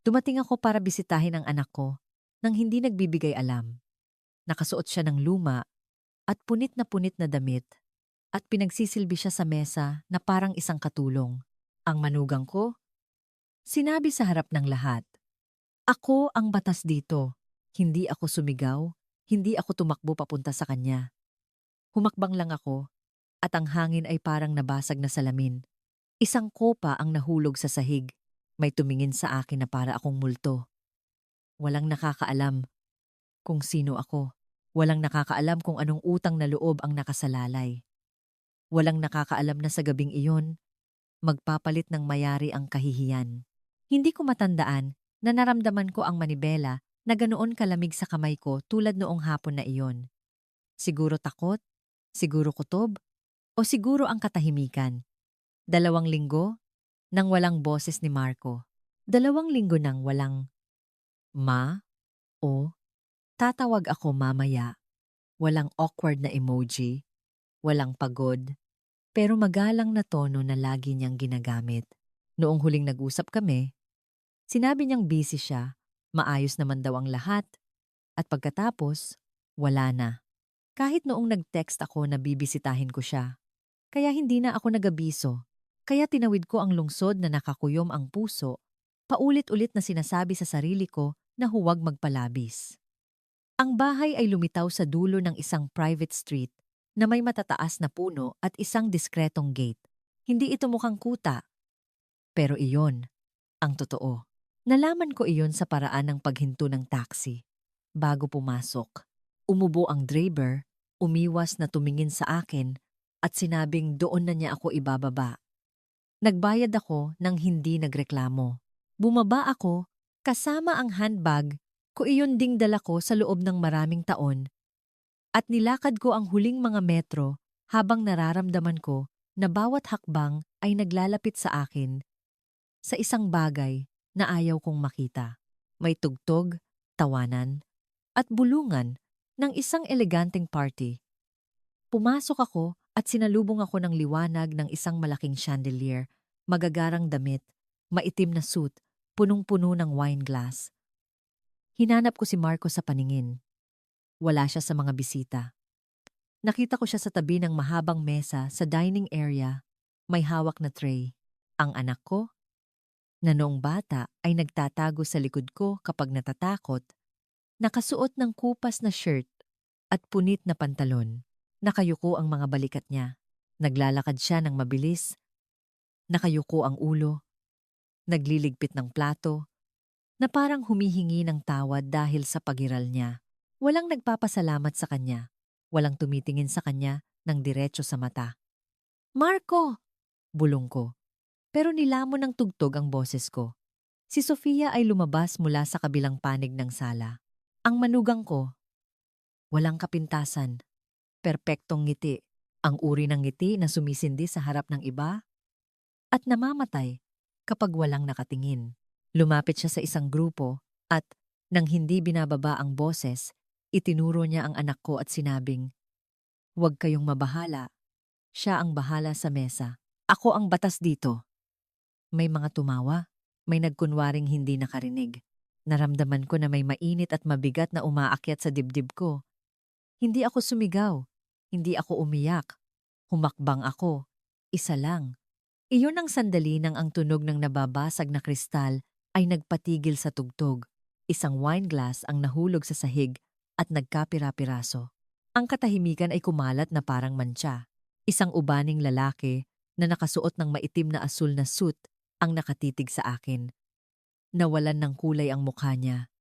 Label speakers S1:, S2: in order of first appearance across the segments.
S1: Dumating ako para bisitahin ang anak ko nang hindi nagbibigay alam. Nakasuot siya ng luma at punit na damit at pinagsisilbi siya sa mesa na parang isang katulong. Ang manugang ko, sinabi sa harap ng lahat, "Ako ang batas dito." Hindi ako sumigaw, hindi ako tumakbo papunta sa kanya. Humakbang lang ako at ang hangin ay parang nabasag na salamin. Isang kopa ang nahulog sa sahig. May tumingin sa akin na para akong multo. Walang nakakaalam kung sino ako. Walang nakakaalam kung anong utang na loob ang nakasalalay. Walang nakakaalam na sa gabing iyon, magpapalit ng mayari ang kahihiyan. Hindi ko matandaan na naramdaman ko ang manibela na ganoon kalamig sa kamay ko tulad noong hapon na iyon. Siguro takot, siguro kutob, o siguro ang katahimikan. 2 linggo nang walang boses ni Marco. 2 linggo nang walang ma o tatawag ako mamaya. Walang awkward na emoji, walang pagod, pero magalang na tono na lagi niyang ginagamit. Noong huling nag-usap kami, sinabi niyang busy siya, maayos naman daw ang lahat, at pagkatapos, wala na. Kahit noong nag-text ako na bibisitahin ko siya, kaya hindi na ako nagabiso. Kaya tinawid ko ang lungsod na nakakuyom ang puso, paulit-ulit na sinasabi sa sarili ko na huwag magpalabis. Ang bahay ay lumitaw sa dulo ng isang private street na may matataas na puno at isang diskretong gate. Hindi ito mukhang kuta, pero iyon ang totoo. Nalaman ko iyon sa paraan ng paghinto ng taxi. Bago pumasok, umubo ang driver, umiwas na tumingin sa akin at sinabing doon na niya ako ibababa. Nagbayad ako nang hindi nagreklamo. Bumaba ako kasama ang handbag ko, iyon ding dala ko sa loob ng maraming taon, at nilakad ko ang huling mga metro habang nararamdaman ko na bawat hakbang ay naglalapit sa akin sa isang bagay na ayaw kong makita. May tugtog, tawanan, at bulungan ng isang eleganteng party. Pumasok ako at sinalubong ako ng liwanag ng isang malaking chandelier, magagarang damit, maitim na suit, punong-puno ng wine glass. Hinanap ko si Marco sa paningin. Wala siya sa mga bisita. Nakita ko siya sa tabi ng mahabang mesa sa dining area, may hawak na tray. Ang anak ko, na noong bata ay nagtatago sa likod ko kapag natatakot, nakasuot ng kupas na shirt at punit na pantalon. Nakayuko ang mga balikat niya. Naglalakad siya ng mabilis. Nakayuko ang ulo. Nagliligpit ng plato, na parang humihingi ng tawad dahil sa pagiral niya. Walang nagpapasalamat sa kanya. Walang tumitingin sa kanya ng diretso sa mata. "Marco!" Bulong ko. Pero nilamon ng tugtog ang boses ko. Si Sofia ay lumabas mula sa kabilang panig ng sala. Ang manugang ko, walang kapintasan, perpektong ngiti, ang uri ng ngiti na sumisindi sa harap ng iba at namamatay kapag walang nakatingin. Lumapit siya sa isang grupo at, nang hindi binababa ang boses, itinuro niya ang anak ko at sinabing, "Huwag kayong mabahala. Siya ang bahala sa mesa. Ako ang batas dito." May mga tumawa, may nagkunwaring hindi nakarinig. Naramdaman ko na may mainit at mabigat na umaakyat sa dibdib ko. Hindi ako sumigaw, hindi ako umiyak. Humakbang ako, isa lang. Iyon ang sandali nang ang tunog ng nababasag na kristal ay nagpatigil sa tugtog. Isang wine glass ang nahulog sa sahig at nagkapira-piraso. Ang katahimikan ay kumalat na parang mantsa. Isang ubaning lalaki na nakasuot ng maitim na asul na suit ang nakatitig sa akin. Nawalan ng kulay ang mukha niya.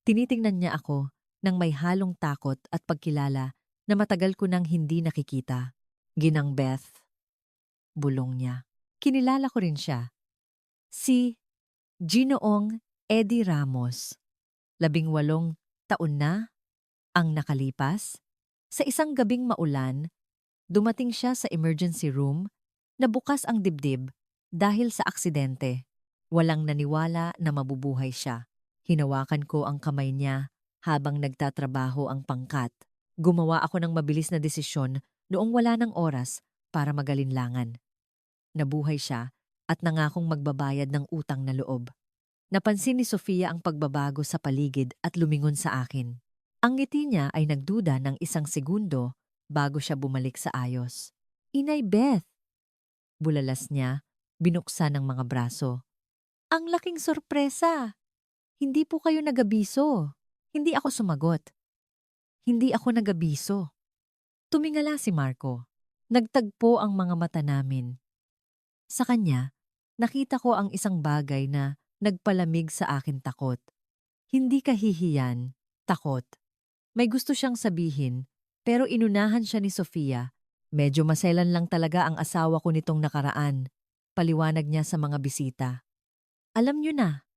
S1: Tinitingnan niya ako nang may halong takot at pagkilala na matagal ko nang hindi nakikita. "Ginang Beth," bulong niya. Kinilala ko rin siya. Si Ginoong Eddie Ramos. 18 taon na ang nakalipas. Sa isang gabing maulan, dumating siya sa emergency room na bukas ang dibdib dahil sa aksidente. Walang naniwala na mabubuhay siya. Hinawakan ko ang kamay niya habang nagtatrabaho ang pangkat. Gumawa ako ng mabilis na desisyon noong wala ng oras para magalinlangan. Nabuhay siya at nangakong magbabayad ng utang na loob. Napansin ni Sofia ang pagbabago sa paligid at lumingon sa akin. Ang ngiti niya ay nagduda ng isang segundo bago siya bumalik sa ayos. Inay Beth! Bulalas niya, binuksan ng mga braso. Ang laking sorpresa! Hindi po kayo nagabiso. Hindi ako sumagot. Hindi ako nagabiso. Tumingala si Marco. Nagtagpo ang mga mata namin. Sa kanya, nakita ko ang isang bagay na nagpalamig sa akin takot. Hindi kahihiyan, takot. May gusto siyang sabihin, pero inunahan siya ni Sofia. Medyo maselan lang talaga ang asawa ko nitong nakaraan. Paliwanag niya sa mga bisita. Alam niyo na,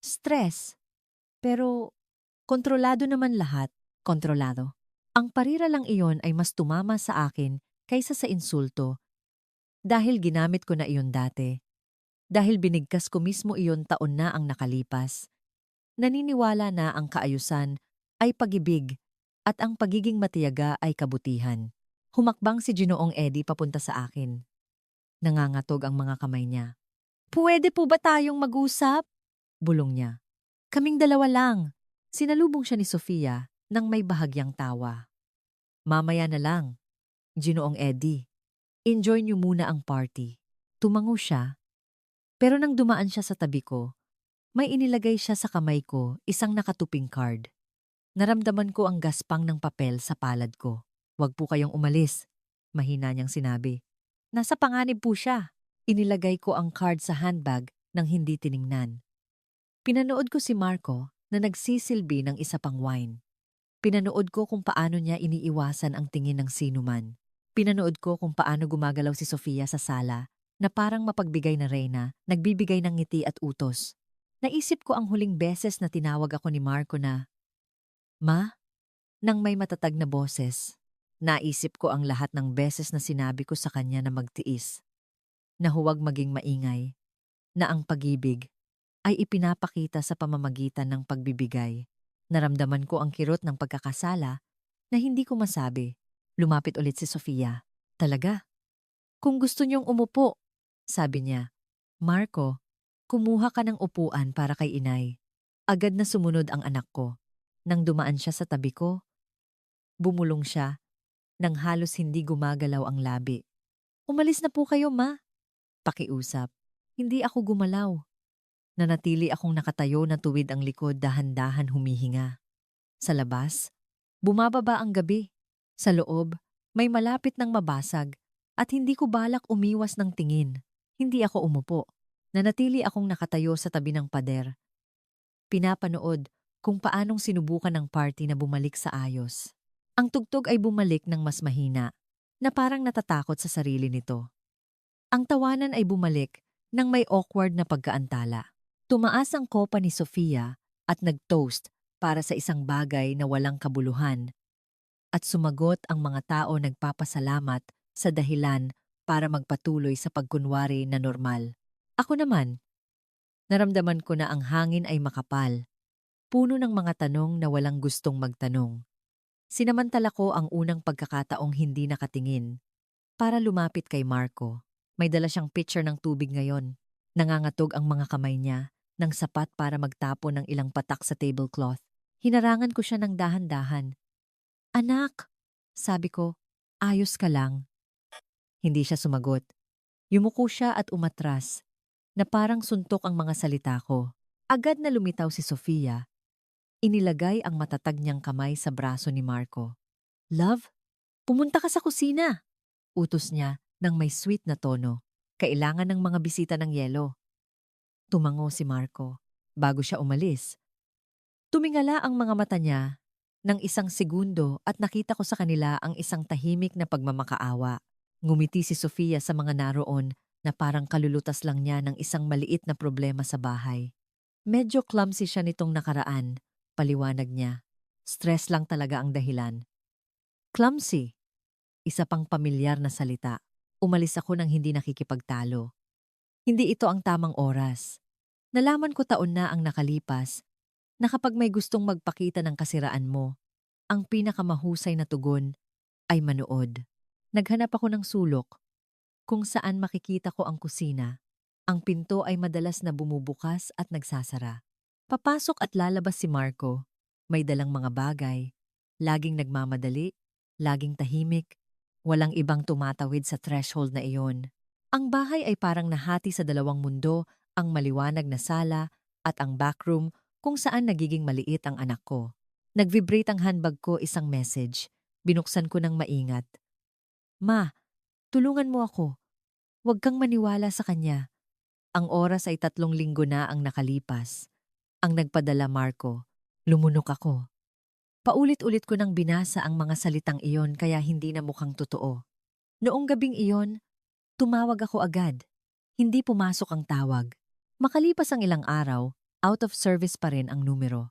S1: stress. Pero kontrolado naman lahat, kontrolado. Ang parira lang iyon ay mas tumama sa akin kaysa sa insulto. Dahil ginamit ko na iyon dati. Dahil binigkas ko mismo iyon taon na ang nakalipas. Naniniwala na ang kaayusan ay pag-ibig at ang pagiging matiyaga ay kabutihan. Humakbang si Ginoong Eddie papunta sa akin. Nangangatog ang mga kamay niya. Pwede po ba tayong mag-usap? Bulong niya. Kaming dalawa lang. Sinalubong siya ni Sofia nang may bahagyang tawa. Mamaya na lang, Ginoong Eddie. Enjoy niyo muna ang party. Tumango siya. Pero nang dumaan siya sa tabi ko, may inilagay siya sa kamay ko, isang nakatuping card. Naramdaman ko ang gaspang ng papel sa palad ko. Huwag po kayong umalis, mahina niyang sinabi. Nasa panganib po siya. Inilagay ko ang card sa handbag nang hindi tiningnan. Pinanood ko si Marco na nagsisilbi ng isa pang wine. Pinanood ko kung paano niya iniiwasan ang tingin ng sinuman. Pinanood ko kung paano gumagalaw si Sofia sa sala na parang mapagbigay na reyna, nagbibigay ng ngiti at utos. Naisip ko ang huling beses na tinawag ako ni Marco na, Ma, nang may matatag na boses. Naisip ko ang lahat ng beses na sinabi ko sa kanya na magtiis, na huwag maging maingay, na ang pag-ibig ay ipinapakita sa pamamagitan ng pagbibigay. Naramdaman ko ang kirot ng pagkakasala na hindi ko masabi. Lumapit ulit si Sofia. Talaga? Kung gusto niyong umupo, sabi niya. Marco, kumuha ka ng upuan para kay inay. Agad na sumunod ang anak ko. Nang dumaan siya sa tabi ko, bumulong siya nang halos hindi gumagalaw ang labi. Umalis na po kayo, ma. Pakiusap. Hindi ako gumalaw. Nanatili akong nakatayo na tuwid ang likod dahan-dahan humihinga. Sa labas, bumababa ang gabi. Sa loob, may malapit ng mabasag at hindi ko balak umiwas ng tingin. Hindi ako umupo. Nanatili akong nakatayo sa tabi ng pader. Pinapanood kung paanong sinubukan ng party na bumalik sa ayos. Ang tugtog ay bumalik ng mas mahina, na parang natatakot sa sarili nito. Ang tawanan ay bumalik nang may awkward na pagkaantala. Tumaas ang kopa ni Sofia at nag-toast para sa isang bagay na walang kabuluhan. At sumagot ang mga tao nagpapasalamat sa dahilan para magpatuloy sa pagkunwari na normal. Ako naman, naramdaman ko na ang hangin ay makapal. Puno ng mga tanong na walang gustong magtanong. Sinamantala ko ang unang pagkakataong hindi nakatingin para lumapit kay Marco. May dala siyang pitcher ng tubig ngayon. Nangangatog ang mga kamay niya ng sapat para magtapon ng ilang patak sa tablecloth. Hinarangan ko siya ng dahan-dahan. Anak, sabi ko, ayos ka lang. Hindi siya sumagot. Yumuko siya at umatras na parang suntok ang mga salita ko. Agad na lumitaw si Sofia. Inilagay ang matatag niyang kamay sa braso ni Marco. Love, pumunta ka sa kusina. Utos niya ng may sweet na tono. Kailangan ng mga bisita ng yelo. Tumango si Marco. Bago siya umalis, tumingala ang mga mata niya ng isang segundo at nakita ko sa kanila ang isang tahimik na pagmamakaawa. Ngumiti si Sofia sa mga naroon na parang kalulutas lang niya ng isang maliit na problema sa bahay. Medyo clumsy siya nitong nakaraan. Paliwanag niya. Stress lang talaga ang dahilan. Clumsy. Isa pang pamilyar na salita. Umalis ako nang hindi nakikipagtalo. Hindi ito ang tamang oras. Nalaman ko taon na ang nakalipas na kapag may gustong magpakita ng kasiraan mo, ang pinakamahusay na tugon ay manood. Naghanap ako ng sulok kung saan makikita ko ang kusina. Ang pinto ay madalas na bumubukas at nagsasara. Papasok at lalabas si Marco. May dalang mga bagay. Laging nagmamadali, laging tahimik. Walang ibang tumatawid sa threshold na iyon. Ang bahay ay parang nahati sa dalawang mundo, ang maliwanag na sala at ang backroom kung saan nagiging maliit ang anak ko. Nag-vibrate ang handbag ko, isang message. Binuksan ko ng maingat. Ma, tulungan mo ako. Huwag kang maniwala sa kanya. Ang oras ay 3 linggo na ang nakalipas. Ang nagpadala Marco. Lumunok ako. Paulit-ulit ko nang binasa ang mga salitang iyon kaya hindi na mukhang totoo. Noong gabing iyon, tumawag ako agad. Hindi pumasok ang tawag. Makalipas ang ilang araw, out of service pa rin ang numero.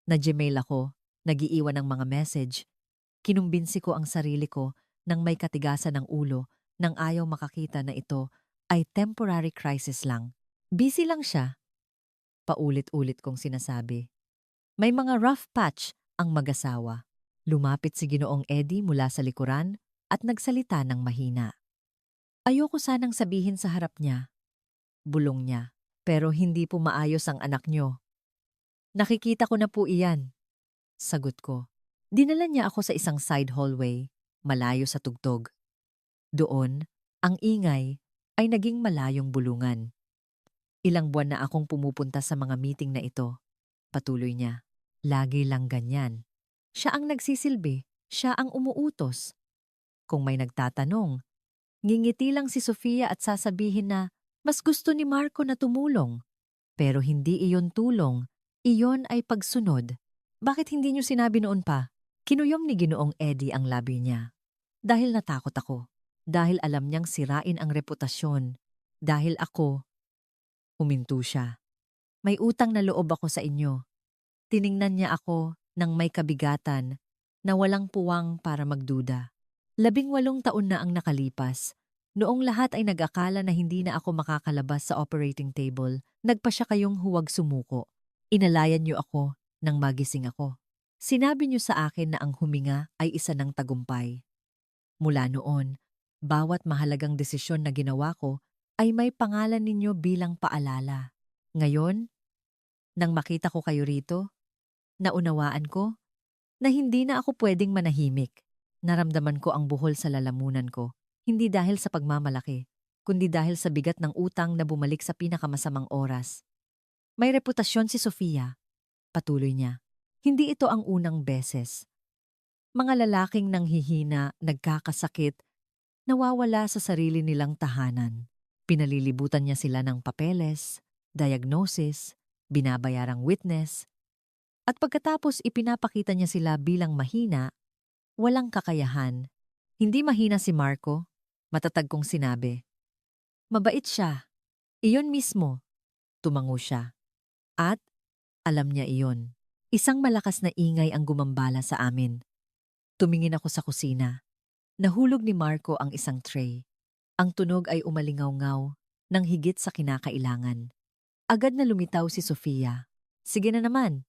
S1: Na-Gmail ako, nagiiwan ng mga message. Kinumbinsi ko ang sarili ko nang may katigasan ng ulo nang ayaw makakita na ito ay temporary crisis lang. Busy lang siya. Paulit-ulit kong sinasabi. May mga rough patch ang mag-asawa. Lumapit si Ginoong Eddie mula sa likuran at nagsalita ng mahina. Ayoko sanang sabihin sa harap niya. Bulong niya. Pero hindi po maayos ang anak niyo. Nakikita ko na po iyan. Sagot ko. Dinala niya ako sa isang side hallway, malayo sa tugtog. Doon, ang ingay ay naging malayong bulungan. Ilang buwan na akong pumupunta sa mga meeting na ito. Patuloy niya. Lagi lang ganyan. Siya ang nagsisilbi, siya ang umuutos. Kung may nagtatanong, ngingiti lang si Sofia at sasabihin na mas gusto ni Marco na tumulong. Pero hindi iyon tulong, iyon ay pagsunod. Bakit hindi niyo sinabi noon pa? Kinuyom ni Ginoong Eddie ang labi niya. Dahil natakot ako. Dahil alam niyang sirain ang reputasyon. Dahil ako, huminto siya. May utang na loob ako sa inyo. Tiningnan niya ako ng may kabigatan na walang puwang para magduda. 18 taon na ang nakalipas. Noong lahat ay nag-akala na hindi na ako makakalabas sa operating table, nagpa siya kayong huwag sumuko. Inalayan niyo ako nang magising ako. Sinabi niyo sa akin na ang huminga ay isa ng tagumpay. Mula noon, bawat mahalagang desisyon na ginawa ko ay may pangalan ninyo bilang paalala. Ngayon, nang makita ko kayo rito, naunawaan ko na hindi na ako pwedeng manahimik. Naramdaman ko ang buhol sa lalamunan ko, hindi dahil sa pagmamalaki, kundi dahil sa bigat ng utang na bumalik sa pinakamasamang oras. May reputasyon si Sofia, patuloy niya. Hindi ito ang unang beses. Mga lalaking nanghihina, nagkakasakit, nawawala sa sarili nilang tahanan. Pinalilibutan niya sila ng papeles, diagnosis, binabayarang witness, at pagkatapos ipinapakita niya sila bilang mahina, walang kakayahan. Hindi mahina si Marco, matatag kong sinabi. Mabait siya. Iyon mismo. Tumango siya. At alam niya iyon. Isang malakas na ingay ang gumambala sa amin. Tumingin ako sa kusina. Nahulog ni Marco ang isang tray. Ang tunog ay umalingaw-ngaw nang higit sa kinakailangan. Agad na lumitaw si Sofia. Sige na naman,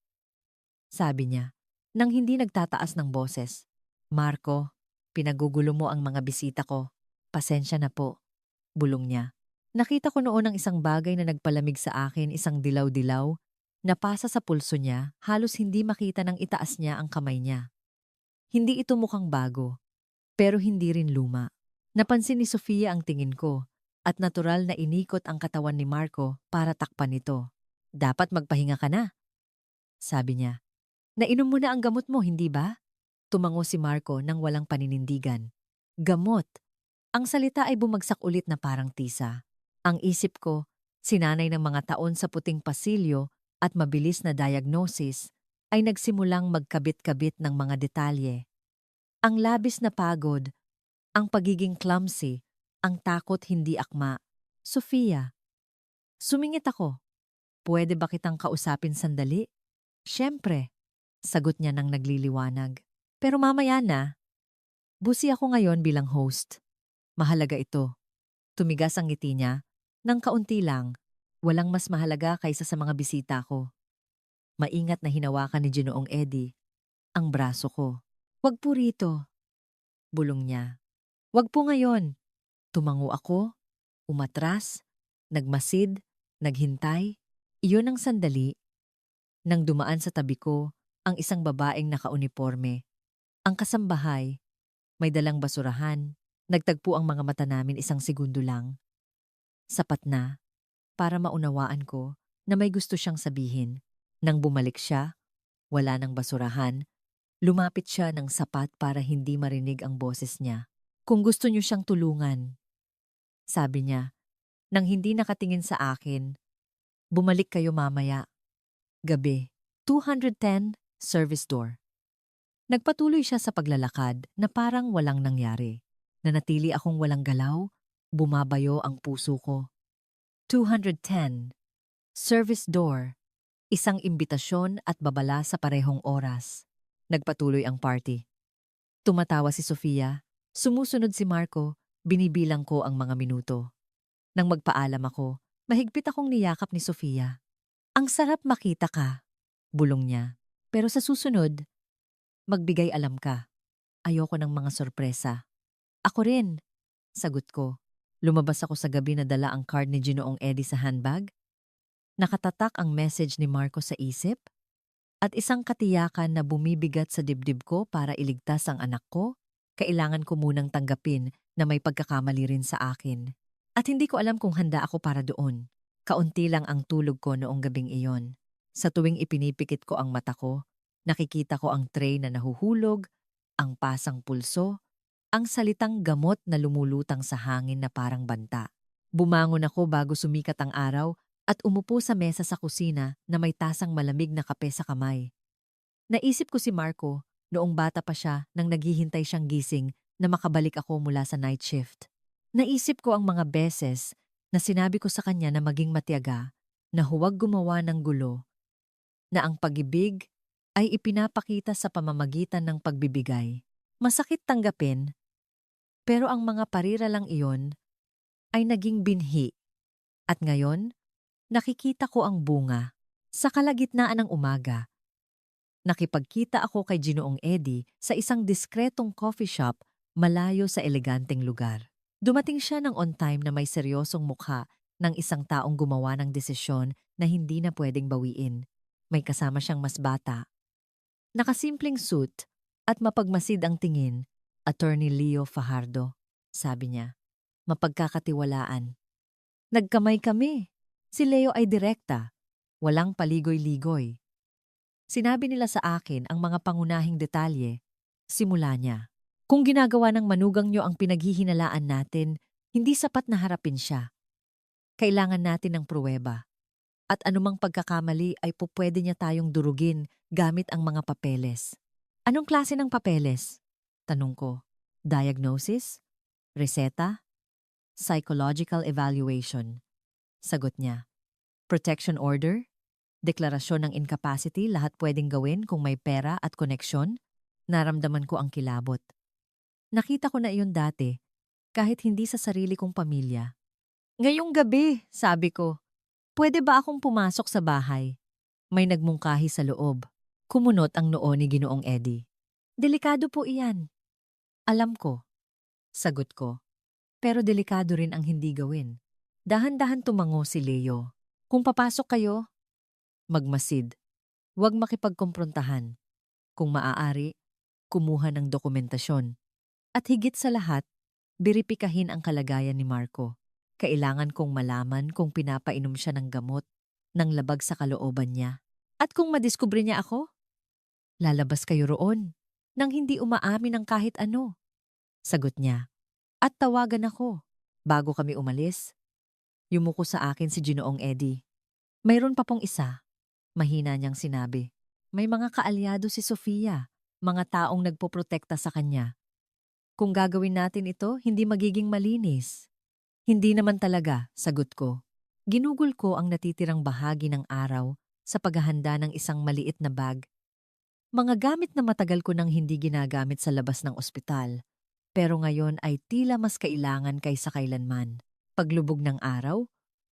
S1: sabi niya, nang hindi nagtataas ng boses. Marco, pinagugulo mo ang mga bisita ko. Pasensya na po, bulong niya. Nakita ko noon ang isang bagay na nagpalamig sa akin, isang dilaw-dilaw, napasa sa pulso niya, halos hindi makita nang itaas niya ang kamay niya. Hindi ito mukhang bago, pero hindi rin luma. Napansin ni Sofia ang tingin ko, at natural na inikot ang katawan ni Marco para takpan ito. Dapat magpahinga ka na, sabi niya. Nainom mo na ang gamot mo, hindi ba? Tumango si Marco nang walang paninindigan. Gamot. Ang salita ay bumagsak ulit na parang tisa. Ang isip ko, sinanay ng mga taon sa puting pasilyo at mabilis na diagnosis, ay nagsimulang magkabit-kabit ng mga detalye. Ang labis na pagod, ang pagiging clumsy, ang takot hindi akma. Sofia. Sumingit ako. Pwede ba kitang kausapin sandali? Siyempre, sagot niya nang nagliliwanag. Pero mamaya na. Busy ako ngayon bilang host. Mahalaga ito. Tumigas ang ngiti niya. Nang kaunti lang, walang mas mahalaga kaysa sa mga bisita ko. Maingat na hinawakan ni Ginoong Eddie ang braso ko. Wag po rito, bulong niya. Wag po ngayon. Tumango ako, umatras, Nagmasid, naghintay. Iyon ang sandali nang dumaan sa tabi ko ang isang babaeng nakauniporme. Ang kasambahay, may dalang basurahan. Nagtagpo ang mga mata namin isang segundo lang. Sapat na para maunawaan ko na may gusto siyang sabihin. Nang bumalik siya, wala ng basurahan. Lumapit siya ng sapat para hindi marinig ang boses niya. Kung gusto niyo siyang tulungan, sabi niya, nang hindi nakatingin sa akin, bumalik kayo mamaya. Gabi, 210, service door. Nagpatuloy siya sa paglalakad na parang walang nangyari. Nanatili akong walang galaw, bumabayo ang puso ko. 210, service door. Isang imbitasyon at babala sa parehong oras. Nagpatuloy ang party. Tumatawa si Sofia, sumusunod si Marco, binibilang ko ang mga minuto. Nang magpaalam ako, mahigpit akong niyakap ni Sofia. Ang sarap makita ka, bulong niya. Pero sa susunod, magbigay alam ka. Ayoko ng mga sorpresa. Ako rin, sagot ko. Lumabas ako sa gabi na dala ang card ni Ginoong Eddie sa handbag. Nakatatak ang message ni Marco sa isip at isang katiyakan na bumibigat sa dibdib ko para iligtas ang anak ko. Kailangan ko munang tanggapin na may pagkakamali rin sa akin. At hindi ko alam kung handa ako para doon. Kaunti lang ang tulog ko noong gabing iyon. Sa tuwing ipinipikit ko ang mata ko, nakikita ko ang tray na nahuhulog, ang pasang pulso, ang salitang gamot na lumulutang sa hangin na parang banta. Bumangon ako bago sumikat ang araw at umupo sa mesa sa kusina na may tasang malamig na kape sa kamay. Naisip ko si Marco noong bata pa siya nang naghihintay siyang gising na makabalik ako mula sa night shift. Naisip ko ang mga beses na sinabi ko sa kanya na maging matiyaga, na huwag gumawa ng gulo, na ang pag-ibig ay ipinapakita sa pamamagitan ng pagbibigay. Masakit tanggapin, pero ang mga parira lang iyon ay naging binhi. At ngayon, nakikita ko ang bunga. Sa kalagitnaan ng umaga, nakipagkita ako kay Ginoong Eddie sa isang diskretong coffee shop malayo sa eleganteng lugar. Dumating siya ng on time na may seryosong mukha ng isang taong gumawa ng desisyon na hindi na pwedeng bawiin. May kasama siyang mas bata. Nakasimpleng suit at mapagmasid ang tingin, Attorney Leo Fajardo, sabi niya. Mapagkakatiwalaan. Nagkamay kami. Si Leo ay direkta. Walang paligoy-ligoy. Sinabi nila sa akin ang mga pangunahing detalye. Simula niya. Kung ginagawa ng manugang niyo ang pinaghihinalaan natin, hindi sapat na harapin siya. Kailangan natin ng pruweba. At anumang pagkakamali ay pupwede niya tayong durugin gamit ang mga papeles. Anong klase ng papeles? Tanong ko. Diagnosis? Reseta? Psychological evaluation. Sagot niya. Protection order? Deklarasyon ng incapacity, lahat pwedeng gawin kung may pera at koneksyon? Naramdaman ko ang kilabot. Nakita ko na iyon dati, kahit hindi sa sarili kong pamilya. Ngayong gabi, sabi ko, pwede ba akong pumasok sa bahay? May nagmungkahi sa loob. Kumunot ang noo ni Ginoong Eddie. Delikado po iyan. Alam ko, sagot ko. Pero delikado rin ang hindi gawin. Dahan-dahan tumango si Leo. Kung papasok kayo, magmasid. Huwag makipagkomprontahan. Kung maaari, kumuha ng dokumentasyon. At higit sa lahat, biripikahin ang kalagayan ni Marco. Kailangan kong malaman kung pinapainom siya ng gamot ng labag sa kalooban niya. At kung madiskubre niya ako, lalabas kayo roon nang hindi umaamin ng kahit ano. Sagot niya. At tawagan ako. Bago kami umalis, yumuko sa akin si Ginoong Eddie. Mayroon pa pong isa. Mahina niyang sinabi. May mga kaalyado si Sofia, mga taong nagpoprotekta sa kanya. Kung gagawin natin ito, hindi magiging malinis. Hindi naman talaga, sagot ko. Ginugol ko ang natitirang bahagi ng araw sa paghahanda ng isang maliit na bag. Mga gamit na matagal ko nang hindi ginagamit sa labas ng ospital. Pero ngayon ay tila mas kailangan kaysa kailanman. Paglubog ng araw,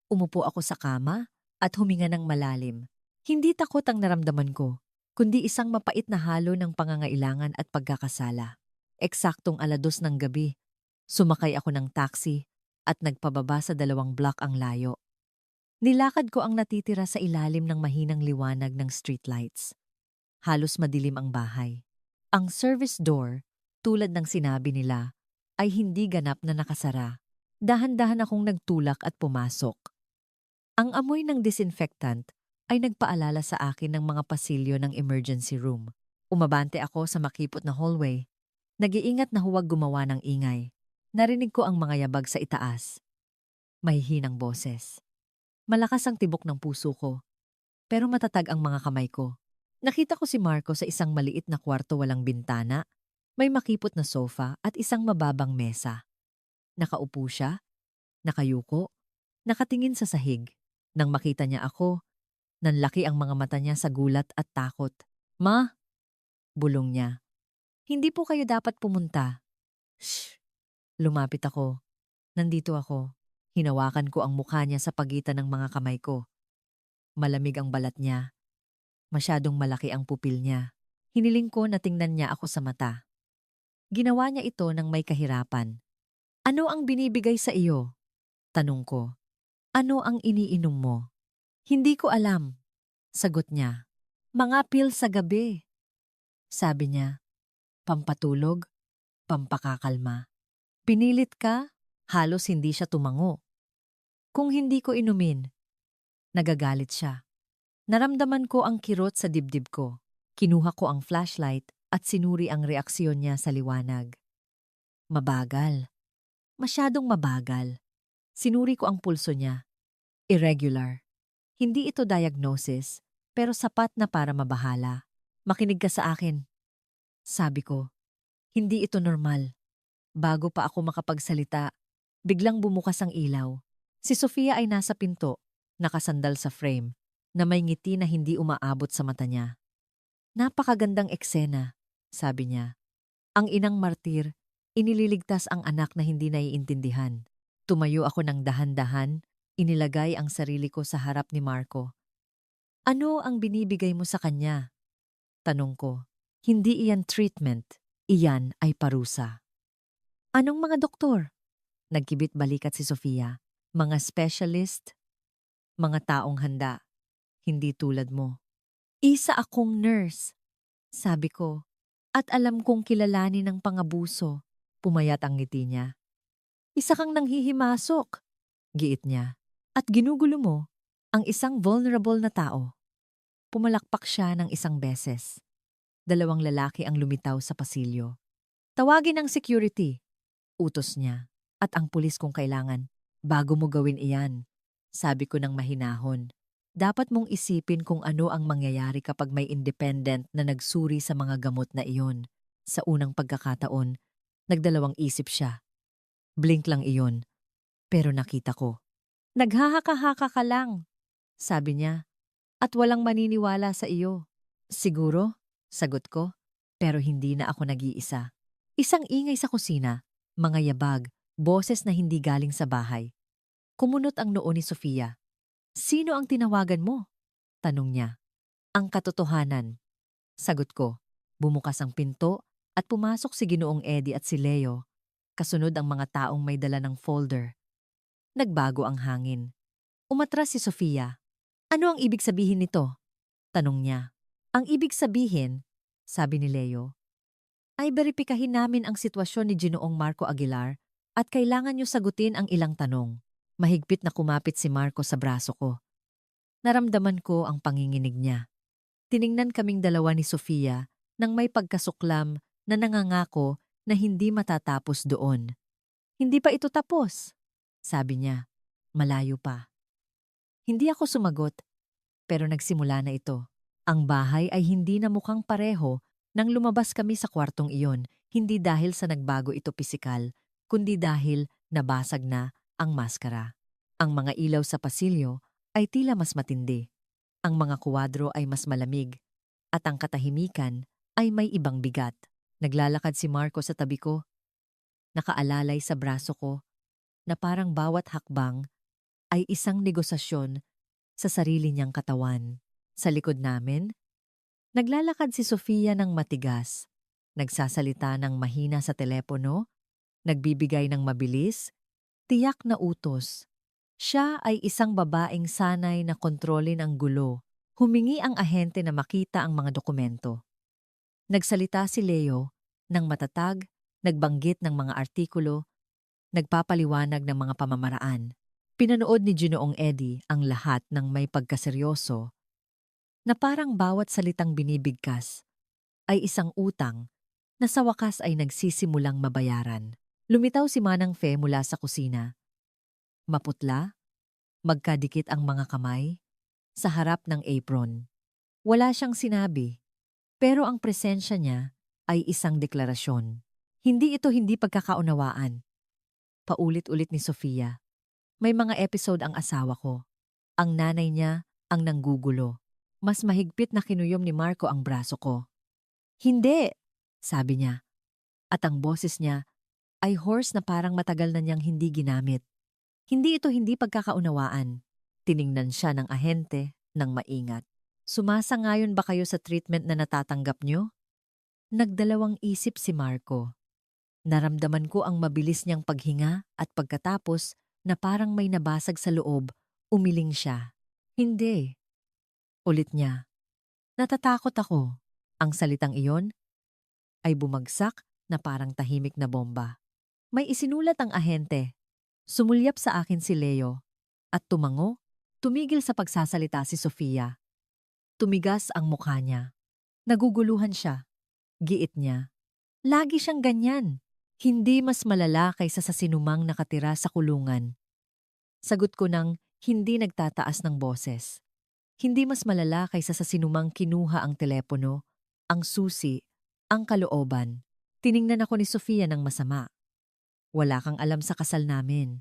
S1: umupo ako sa kama at huminga ng malalim. Hindi takot ang naramdaman ko, kundi isang mapait na halo ng pangangailangan at pagkakasala. Eksaktong 2:00 ng gabi, sumakay ako ng taxi at nagpababa sa 2 block ang layo. Nilakad ko ang natitira sa ilalim ng mahinang liwanag ng streetlights. Halos madilim ang bahay. Ang service door, tulad ng sinabi nila, ay hindi ganap na nakasara. Dahan-dahan akong nagtulak at pumasok. Ang amoy ng disinfectant ay nagpaalala sa akin ng mga pasilyo ng emergency room. Umabante ako sa makipot na hallway. Nag-iingat na huwag gumawa ng ingay. Narinig ko ang mga yabag sa itaas. May hinang boses. Malakas ang tibok ng puso ko, pero matatag ang mga kamay ko. Nakita ko si Marco sa isang maliit na kwarto walang bintana. May makipot na sofa at isang mababang mesa. Nakaupo siya, nakayuko, nakatingin sa sahig. Nang makita niya ako, nanlaki ang mga mata niya sa gulat at takot. "Ma," bulong niya, "hindi po kayo dapat pumunta." Shh! Lumapit ako. Nandito ako. Hinawakan ko ang mukha niya sa pagitan ng mga kamay ko. Malamig ang balat niya. Masyadong malaki ang pupil niya. Hiniling ko na tingnan niya ako sa mata. Ginawa niya ito ng may kahirapan. "Ano ang binibigay sa iyo?" Tanong ko. "Ano ang iniinom mo?" "Hindi ko alam," sagot niya. "Mga pills sa gabi." Sabi niya, pampatulog, pampakakalma. Pinilit ka, halos hindi siya tumango. Kung hindi ko inumin, nagagalit siya. Naramdaman ko ang kirot sa dibdib ko. Kinuha ko ang flashlight at sinuri ang reaksyon niya sa liwanag. Mabagal. Masyadong mabagal. Sinuri ko ang pulso niya. Irregular. Hindi ito diagnosis, pero sapat na para mabahala. "Makinig ka sa akin," sabi ko. "Hindi ito normal." Bago pa ako makapagsalita, biglang bumukas ang ilaw. Si Sofia ay nasa pinto, nakasandal sa frame, na may ngiti na hindi umaabot sa mata niya. "Napakagandang eksena," sabi niya. Ang inang martir, inililigtas ang anak na hindi naiintindihan. Tumayo ako ng dahan-dahan, inilagay ang sarili ko sa harap ni Marco. "Ano ang binibigay mo sa kanya?" Tanong ko. "Hindi iyan treatment, iyan ay parusa." "Anong mga doktor?" Nagkibit balikat si Sofia. "Mga specialist, mga taong handa, hindi tulad mo." "Isa akong nurse," sabi ko, "at alam kong kilalanin ng pangabuso." Pumayat ang ngiti niya. "Isa kang nanghihimasok," giit niya, "at ginugulo mo ang isang vulnerable na tao." Pumalakpak siya ng isang beses. Dalawang lalaki ang lumitaw sa pasilyo. "Tawagin ang security," utos niya, "at ang pulis kung kailangan. Bago mo gawin iyan," sabi ko ng mahinahon, "dapat mong isipin kung ano ang mangyayari kapag may independent na nagsuri sa mga gamot na iyon." Sa unang pagkakataon, nagdalawang isip siya. Blink lang iyon, pero nakita ko. "Naghahaka-haka ka lang," sabi niya, "at walang maniniwala sa iyo." "Siguro," sagot ko, pero hindi na ako nag-iisa. Isang ingay sa kusina, mga yabag, boses na hindi galing sa bahay. Kumunot ang noo ni Sofia. "Sino ang tinawagan mo?" tanong niya. "Ang katotohanan," sagot ko. Bumukas ang pinto at pumasok si Ginoong Eddie at si Leo. Kasunod ang mga taong may dala ng folder. Nagbago ang hangin. Umatras si Sofia. "Ano ang ibig sabihin nito?" tanong niya. "Ang ibig sabihin," sabi ni Leo, "ay beripikahin namin ang sitwasyon ni Ginoong Marco Aguilar at kailangan niyo sagutin ang ilang tanong." Mahigpit na kumapit si Marco sa braso ko. Naramdaman ko ang panginginig niya. Tiningnan kaming dalawa ni Sofia nang may pagkasuklam na nangangako na hindi matatapos doon. "Hindi pa ito tapos," sabi niya. "Malayo pa." Hindi ako sumagot, pero nagsimula na ito. Ang bahay ay hindi na mukhang pareho nang lumabas kami sa kwartong iyon, hindi dahil sa nagbago ito pisikal, kundi dahil nabasag na ang maskara. Ang mga ilaw sa pasilyo ay tila mas matindi. Ang mga kuwadro ay mas malamig, at ang katahimikan ay may ibang bigat. Naglalakad si Marco sa tabi ko, nakaalalay sa braso ko, na parang bawat hakbang ay isang negosasyon sa sarili niyang katawan. Sa likod namin, naglalakad si Sofia ng matigas, nagsasalita ng mahina sa telepono, nagbibigay ng mabilis, tiyak na utos. Siya ay isang babaeng sanay na kontrolin ang gulo. Humingi ang ahente na makita ang mga dokumento. Nagsalita si Leo ng matatag, nagbanggit ng mga artikulo, nagpapaliwanag ng mga pamamaraan. Pinanood ni Ginoong Eddie ang lahat ng may pagkaseryoso na parang bawat salitang binibigkas ay isang utang na sa wakas ay nagsisimulang mabayaran. Lumitaw si Manang Fe mula sa kusina. Maputla, magkadikit ang mga kamay, sa harap ng apron. Wala siyang sinabi, pero ang presensya niya ay isang deklarasyon. Hindi pagkakaunawaan. Paulit-ulit ni Sofia. May mga episode ang asawa ko. Ang nanay niya ang nanggugulo. Mas mahigpit na kinuyom ni Marco ang braso ko. Hindi, sabi niya. At ang boses niya ay hoarse na parang matagal na niyang hindi ginamit. Hindi pagkakaunawaan. Tiningnan siya ng ahente ng maingat. Sumasangayon ba kayo sa treatment na natatanggap niyo? Nagdalawang isip si Marco. Naramdaman ko ang mabilis niyang paghinga at pagkatapos na parang may nabasag sa loob, umiling siya. Hindi. Ulit niya. Natatakot ako. Ang salitang iyon ay bumagsak na parang tahimik na bomba. May isinulat ang ahente. Sumulyap sa akin si Leo. At tumango, tumigil sa pagsasalita si Sofia. Tumigas ang mukha niya. Naguguluhan siya. Giit niya. Lagi siyang ganyan. Hindi mas malala kaysa sa sinumang nakatira sa kulungan. Sagot ko ng hindi nagtataas ng boses. Hindi mas malala kaysa sa sinumang kinuha ang telepono, ang susi, ang kalooban. Tiningnan ako ni Sofia ng masama. Wala kang alam sa kasal namin.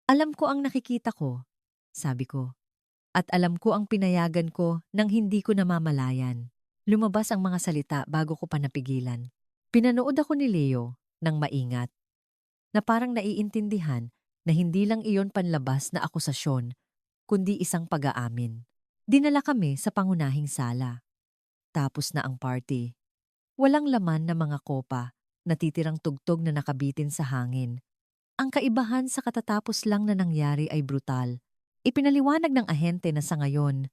S1: Alam ko ang nakikita ko, sabi ko. At alam ko ang pinayagan ko nang hindi ko namamalayan. Lumabas ang mga salita bago ko pa napigilan. Pinanood ako ni Leo ng maingat, na parang naiintindihan na hindi lang iyon panlabas na akusasyon, kundi isang pag-aamin. Dinala kami sa pangunahing sala. Tapos na ang party. Walang laman na mga kopa, natitirang tugtog na nakabitin sa hangin. Ang kaibahan sa katatapos lang na nangyari ay brutal. Ipinaliwanag ng ahente na sa ngayon,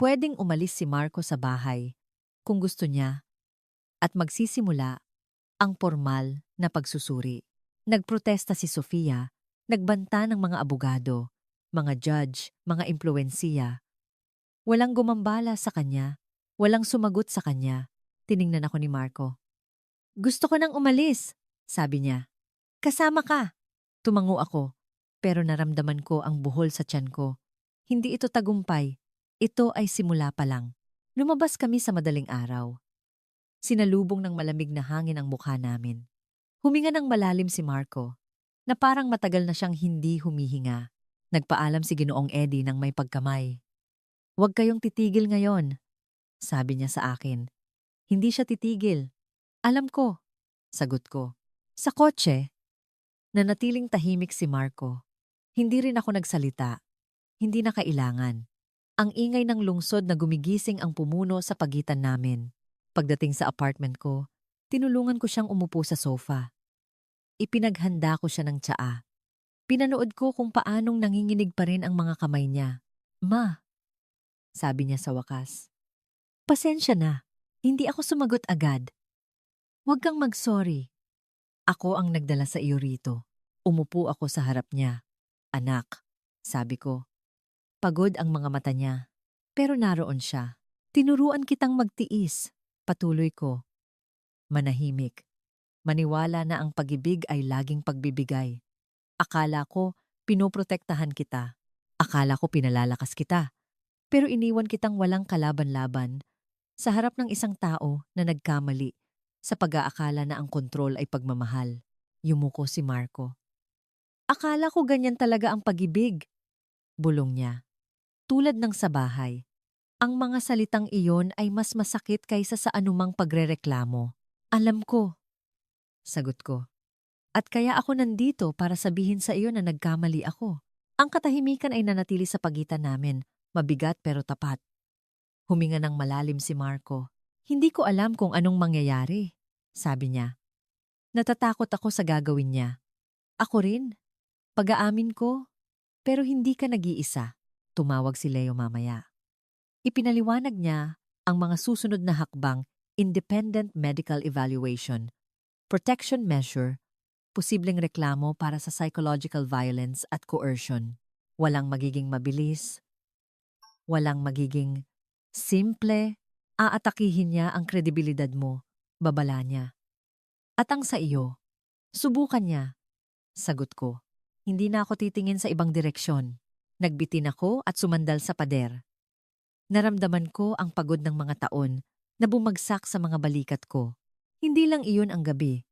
S1: pwedeng umalis si Marco sa bahay kung gusto niya at magsisimula ang formal na pagsusuri. Nagprotesta si Sofia, nagbanta ng mga abogado, mga judge, mga impluwensiya. Walang gumambala sa kanya, walang sumagot sa kanya. Tiningnan ako ni Marco. Gusto ko nang umalis, sabi niya. Kasama ka. Tumango ako, pero naramdaman ko ang buhol sa tiyan ko. Hindi ito tagumpay, ito ay simula pa lang. Lumabas kami sa madaling araw. Sinalubong ng malamig na hangin ang mukha namin. Huminga ng malalim si Marco, na parang matagal na siyang hindi humihinga. Nagpaalam si Ginoong Eddie ng may pagkamay. Huwag kayong titigil ngayon, sabi niya sa akin. Hindi siya titigil. Alam ko, sagot ko. Sa kotse, nanatiling tahimik si Marco. Hindi rin ako nagsalita. Hindi na kailangan. Ang ingay ng lungsod na gumigising ang pumuno sa pagitan namin. Pagdating sa apartment ko, tinulungan ko siyang umupo sa sofa. Ipinaghanda ko siya ng tsaa. Pinanood ko kung paanong nanginginig pa rin ang mga kamay niya. Ma, sabi niya sa wakas. Pasensya na, hindi ako sumagot agad. Huwag kang mag-sorry. Ako ang nagdala sa iyo rito. Umupo ako sa harap niya. Anak, sabi ko. Pagod ang mga mata niya. Pero naroon siya. Tinuruan kitang magtiis. Patuloy ko. Manahimik. Maniwala na ang pag-ibig ay laging pagbibigay. Akala ko, pinoprotektahan kita. Akala ko pinalalakas kita. Pero iniwan kitang walang kalaban-laban sa harap ng isang tao na nagkamali sa pag-aakala na ang kontrol ay pagmamahal. Yumuko si Marco. Akala ko ganyan talaga ang pag-ibig. Bulong niya. Tulad ng sa bahay. Ang mga salitang iyon ay mas masakit kaysa sa anumang pagrereklamo. Alam ko, sagot ko. At kaya ako nandito para sabihin sa iyo na nagkamali ako. Ang katahimikan ay nanatili sa pagitan namin, mabigat pero tapat. Huminga ng malalim si Marco. Hindi ko alam kung anong mangyayari, sabi niya. Natatakot ako sa gagawin niya. Ako rin. Pag-aamin ko, Pero hindi ka nag-iisa, tumawag si Leo mamaya. Ipinaliwanag niya ang mga susunod na hakbang: independent medical evaluation, protection measure, posibleng reklamo para sa psychological violence at coercion. Walang magiging mabilis, walang magiging simple, aatakihin niya ang kredibilidad mo, babala niya. At ang sa iyo, subukan niya, sagot ko. Hindi na ako titingin sa ibang direksyon. Nagbitin ako at sumandal sa pader. Naramdaman ko ang pagod ng mga taon na bumagsak sa mga balikat ko. Hindi lang iyon ang gabi.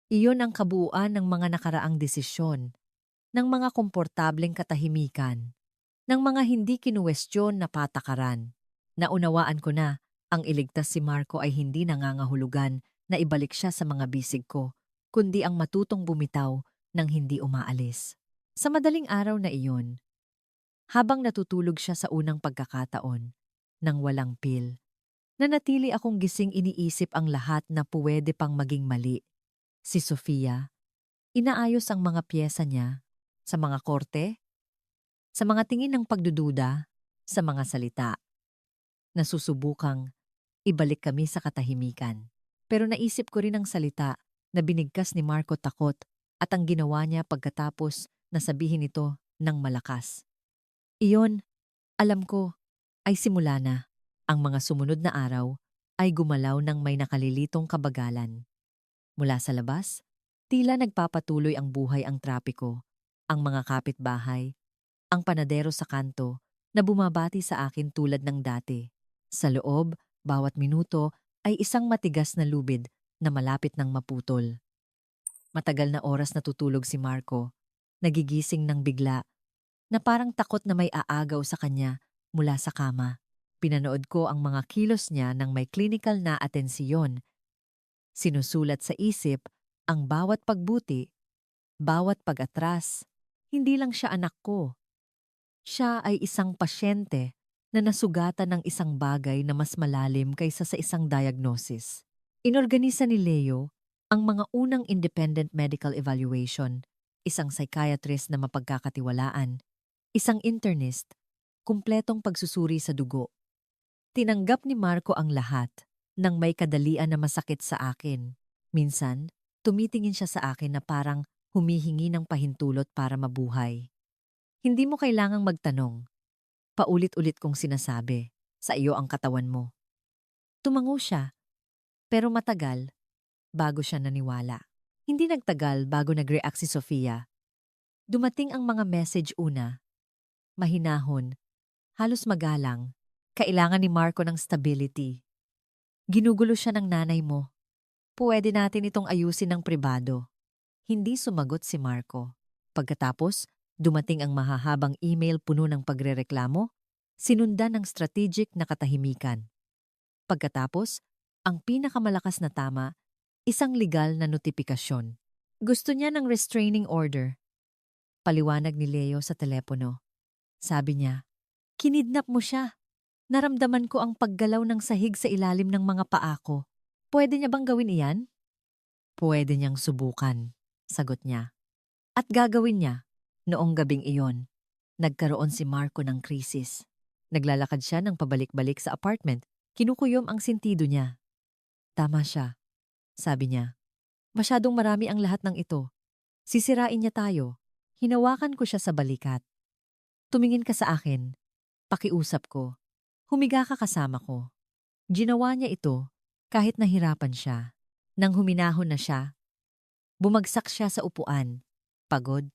S1: Iyon ang kabuuan ng mga nakaraang desisyon, ng mga komportableng katahimikan, ng mga hindi kinuwestiyon na patakaran. Naunawaan ko na ang iligtas si Marco ay hindi nangangahulugan na ibalik siya sa mga bisig ko, kundi ang matutong bumitaw nang hindi umaalis. Sa madaling araw na iyon, habang natutulog siya sa unang pagkakataon, nang walang pil, nanatili akong gising, iniisip ang lahat na puwede pang maging mali. Si Sofia, inaayos ang mga piyesa niya sa mga korte, sa mga tingin ng pagdududa, sa mga salita. Nasusubukang ibalik kami sa katahimikan. Pero naisip ko rin ang salita na binigkas ni Marco takot at ang ginawa niya pagkatapos na sabihin ito ng malakas. Iyon, alam ko, ay simula na. Ang mga sumunod na araw ay gumalaw ng may nakalilitong kabagalan. Mula sa labas, tila nagpapatuloy ang buhay, ang trapiko, ang mga kapitbahay, ang panadero sa kanto na bumabati sa akin tulad ng dati. Sa loob, bawat minuto ay isang matigas na lubid na malapit ng maputol. Matagal na oras natutulog si Marco, nagigising ng bigla, na parang takot na may aagaw sa kanya mula sa kama. Pinanood ko ang mga kilos niya ng may clinical na atensiyon. Sinusulat sa isip ang bawat pagbuti, bawat pag-atras. Hindi lang siya anak ko. Siya ay isang pasyente na nasugatan ng isang bagay na mas malalim kaysa sa isang diagnosis. Inorganisa ni Leo ang mga unang independent medical evaluation, isang psychiatrist na mapagkakatiwalaan, isang internist, kumpletong pagsusuri sa dugo. Tinanggap ni Marco ang lahat nang may kadalian na masakit sa akin. Minsan, tumitingin siya sa akin na parang humihingi ng pahintulot para mabuhay. Hindi mo kailangang magtanong. Paulit-ulit kong sinasabi, sa iyo ang katawan mo. Tumango siya, pero matagal bago siya naniwala. Hindi nagtagal bago nag-react si Sofia. Dumating ang mga message una, mahinahon, halos magalang. Kailangan ni Marco ng stability. Ginugulo siya ng nanay mo. Pwede natin itong ayusin ng pribado. Hindi sumagot si Marco. Pagkatapos, dumating ang mahahabang email puno ng pagrereklamo, sinundan ng strategic na katahimikan. Pagkatapos, ang pinakamalakas na tama, isang legal na notifikasyon. Gusto niya ng restraining order. Paliwanag ni Leo sa telepono. Sabi niya, kinidnap mo siya. Naramdaman ko ang paggalaw ng sahig sa ilalim ng mga paa ko. Pwede niya bang gawin iyan? Pwede niyang subukan, sagot niya. At gagawin niya. Noong gabing iyon, nagkaroon si Marco ng krisis. Naglalakad siya ng pabalik-balik sa apartment. Kinukuyom ang sentido niya. Tama siya, sabi niya. Masyadong marami ang lahat ng ito. Sisirain niya tayo. Hinawakan ko siya sa balikat. Tumingin ka sa akin. Pakiusap ko. Humiga ka kasama ko. Ginawa niya ito kahit nahirapan siya. Nang huminahon na siya, bumagsak siya sa upuan. Pagod.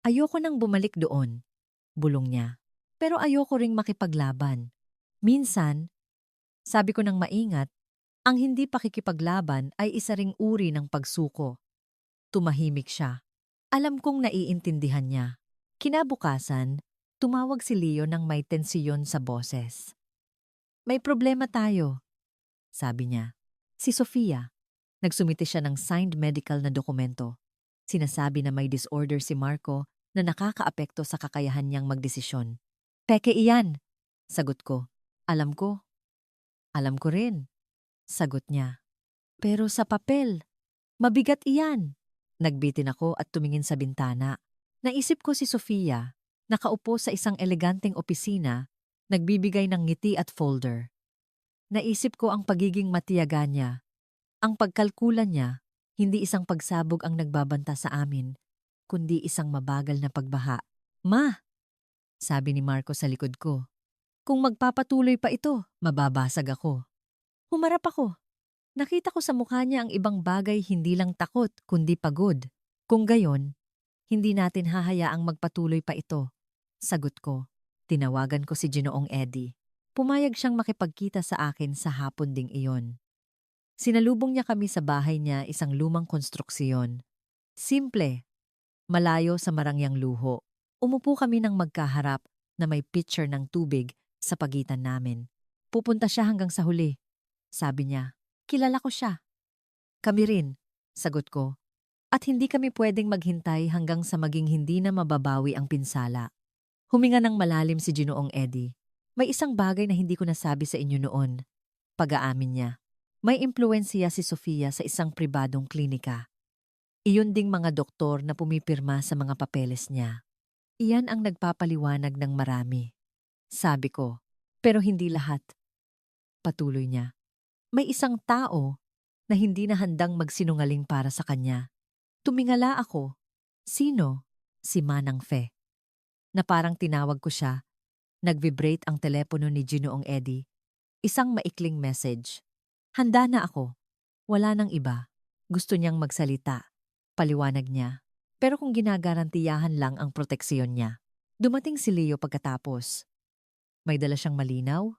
S1: Ayoko nang bumalik doon, bulong niya. Pero ayoko ring makipaglaban. Minsan, sabi ko ng maingat, ang hindi pakikipaglaban ay isa ring uri ng pagsuko. Tumahimik siya. Alam kong naiintindihan niya. Kinabukasan, tumawag si Leo ng may tensiyon sa boses. May problema tayo, sabi niya. Si Sofia. Nagsumite siya ng signed medical na dokumento. Sinasabi na may disorder si Marco na nakakaapekto sa kakayahan niyang magdesisyon. Peke iyan, sagot ko. Alam ko. Alam ko rin, sagot niya. Pero sa papel, mabigat iyan. Nagbitin ako at tumingin sa bintana. Naisip ko si Sofia. Nakaupo sa isang eleganteng opisina, nagbibigay ng ngiti at folder. Naisip ko ang pagiging matiyaga niya, ang pagkalkulan niya, hindi isang pagsabog ang nagbabanta sa amin, kundi isang mabagal na pagbaha. Ma, sabi ni Marco sa likod ko, kung magpapatuloy pa ito, mababasag ako. Humarap ako. Nakita ko sa mukha niya ang ibang bagay, hindi lang takot, kundi pagod. Kung gayon, hindi natin hahayaang magpatuloy pa ito. Sagot ko. Tinawagan ko si Ginoong Eddie. Pumayag siyang makipagkita sa akin sa hapon ding iyon. Sinalubong niya kami sa bahay niya, isang lumang konstruksyon. Simple, malayo sa marangyang luho. Umupo kami ng magkaharap na may pitcher ng tubig sa pagitan namin. Pupunta siya hanggang sa huli. Sabi niya, kilala ko siya. Kami rin, sagot ko. At hindi kami pwedeng maghintay hanggang sa maging hindi na mababawi ang pinsala. Huminga ng malalim si Ginoong Eddie. May isang bagay na hindi ko nasabi sa inyo noon. Pag-aamin niya. May impluwensiya si Sofia sa isang pribadong klinika. Iyon ding mga doktor na pumipirma sa mga papeles niya. Iyan ang nagpapaliwanag ng marami. Sabi ko, pero hindi lahat. Patuloy niya. May isang tao na hindi na handang magsinungaling para sa kanya. Tumingala ako. Sino? Si Manang Fe. Na parang tinawag ko siya. Nag-vibrate ang telepono ni Ginoong Eddie. Isang maikling message. Handa na ako. Wala nang iba. Gusto niyang magsalita. Paliwanag niya. Pero kung ginagarantiyahan lang ang proteksyon niya. Dumating si Leo pagkatapos. May dala siyang malinaw,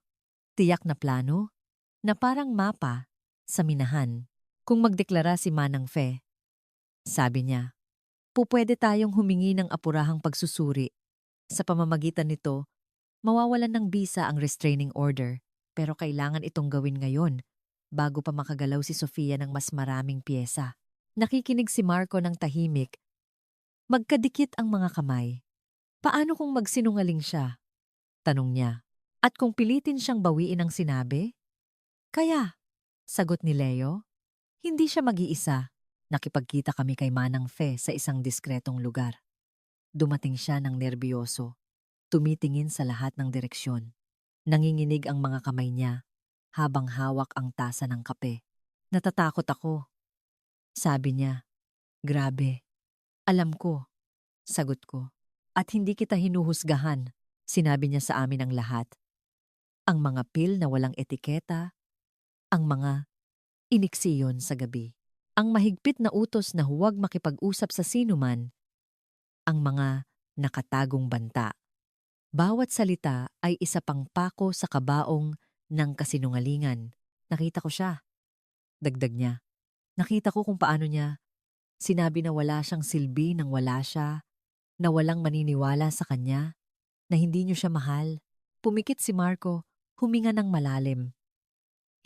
S1: tiyak na plano, na parang mapa sa minahan. Kung magdeklara si Manang Fe, sabi niya, pupwede tayong humingi ng apurahang pagsusuri. Sa pamamagitan nito, mawawalan ng bisa ang restraining order, pero kailangan itong gawin ngayon bago pa makagalaw si Sofia ng mas maraming pyesa. Nakikinig si Marco ng tahimik. Magkadikit ang mga kamay. Paano kung magsinungaling siya? Tanong niya. At kung pilitin siyang bawiin ang sinabi? Kaya, sagot ni Leo, hindi siya mag-iisa. Nakipagkita kami kay Manang Fe sa isang diskretong lugar. Dumating siya ng nerbiyoso, tumitingin sa lahat ng direksyon. Nanginginig ang mga kamay niya habang hawak ang tasa ng kape. Natatakot ako. Sabi niya, grabe. Alam ko, sagot ko. At hindi kita hinuhusgahan, sinabi niya sa amin ang lahat. Ang mga pil na walang etiketa, ang mga iniksiyon sa gabi. Ang mahigpit na utos na huwag makipag-usap sa sinuman, ang mga nakatagong banta. Bawat salita ay isa pang pako sa kabaong ng kasinungalingan. Nakita ko siya. Dagdag niya. Nakita ko kung paano niya sinabi na wala siyang silbi nang wala siya, na walang maniniwala sa kanya, na hindi niyo siya mahal. Pumikit si Marco, huminga ng malalim.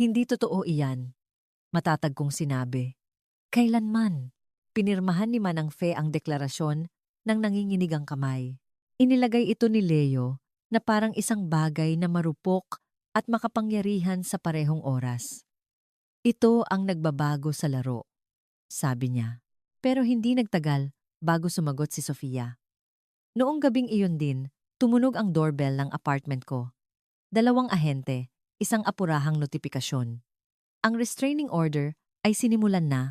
S1: Hindi totoo iyan, matatag kong sinabi. Kailanman, pinirmahan ni Manang Fe ang deklarasyon ng nanginginig ang kamay. Inilagay ito ni Leo na parang isang bagay na marupok at makapangyarihan sa parehong oras. Ito ang nagbabago sa laro, sabi niya. Pero hindi nagtagal bago sumagot si Sofia. Noong gabing iyon din, tumunog ang doorbell ng apartment ko. 2 ahente, isang apurahang notifikasyon. Ang restraining order ay sinimulan na.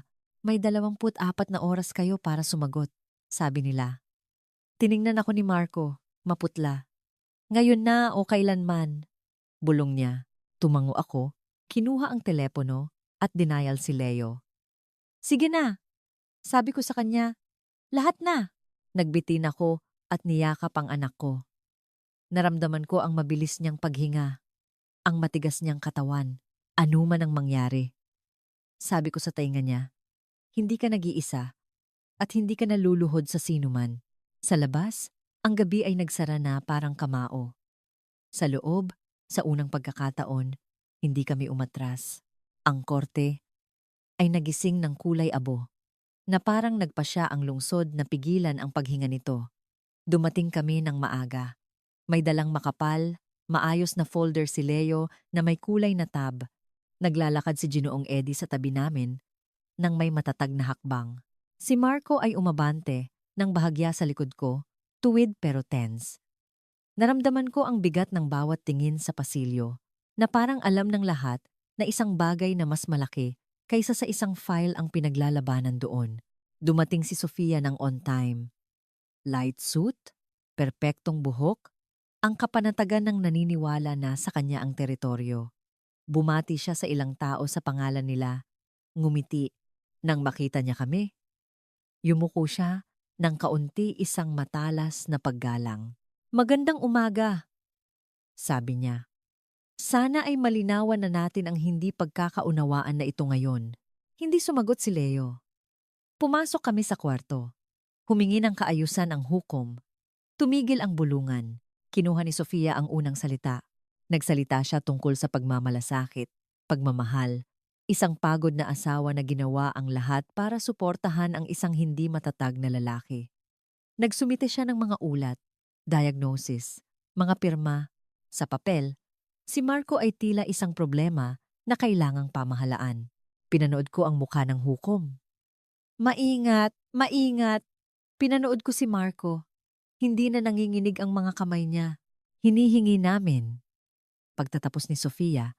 S1: May 24 na oras kayo para sumagot, sabi nila. Tiningnan ako ni Marco, maputla. Ngayon na o kailanman. Bulong niya. Tumango ako, kinuha ang telepono at denial si Leo. Sige na, sabi ko sa kanya. Lahat na. Nagbitin ako at niyakap ang anak ko. Naramdaman ko ang mabilis niyang paghinga, ang matigas niyang katawan, anuman ang mangyari. Sabi ko sa tainga niya, hindi ka nag-iisa at hindi ka naluluhod sa sinuman. Sa labas, ang gabi ay nagsara na parang kamao. Sa loob, sa unang pagkakataon, hindi kami umatras. Ang korte ay nagising ng kulay abo, na parang nagpasya ang lungsod na pigilan ang paghinga nito. Dumating kami ng maaga. May dalang makapal, maayos na folder si Leo na may kulay na tab. Naglalakad si Ginoong Eddie sa tabi namin nang may matatag na hakbang. Si Marco ay umabante nang bahagya sa likod ko, tuwid pero tense. Naramdaman ko ang bigat ng bawat tingin sa pasilyo, na parang alam ng lahat na isang bagay na mas malaki kaysa sa isang file ang pinaglalabanan doon. Dumating si Sofia ng on time. Light suit, perpektong buhok, ang kapanatagan ng naniniwala na sa kanya ang teritoryo. Bumati siya sa ilang tao sa pangalan nila, ngumiti. Nang makita niya kami, yumuko siya ng kaunti isang matalas na paggalang. Magandang umaga, sabi niya. Sana ay malinawan na natin ang hindi pagkakaunawaan na ito ngayon. Hindi sumagot si Leo. Pumasok kami sa kwarto. Humingi ng kaayusan ang hukom. Tumigil ang bulungan. Kinuha ni Sofia ang unang salita. Nagsalita siya tungkol sa pagmamalasakit, pagmamahal, isang pagod na asawa na ginawa ang lahat para suportahan ang isang hindi matatag na lalaki. Nagsumite siya ng mga ulat, diagnosis, mga pirma, sa papel. Si Marco ay tila isang problema na kailangang pamahalaan. Pinanood ko ang mukha ng hukom. Maingat, maingat. Pinanood ko si Marco. Hindi na nanginginig ang mga kamay niya. Hinihingi namin. Pagtatapos ni Sofia,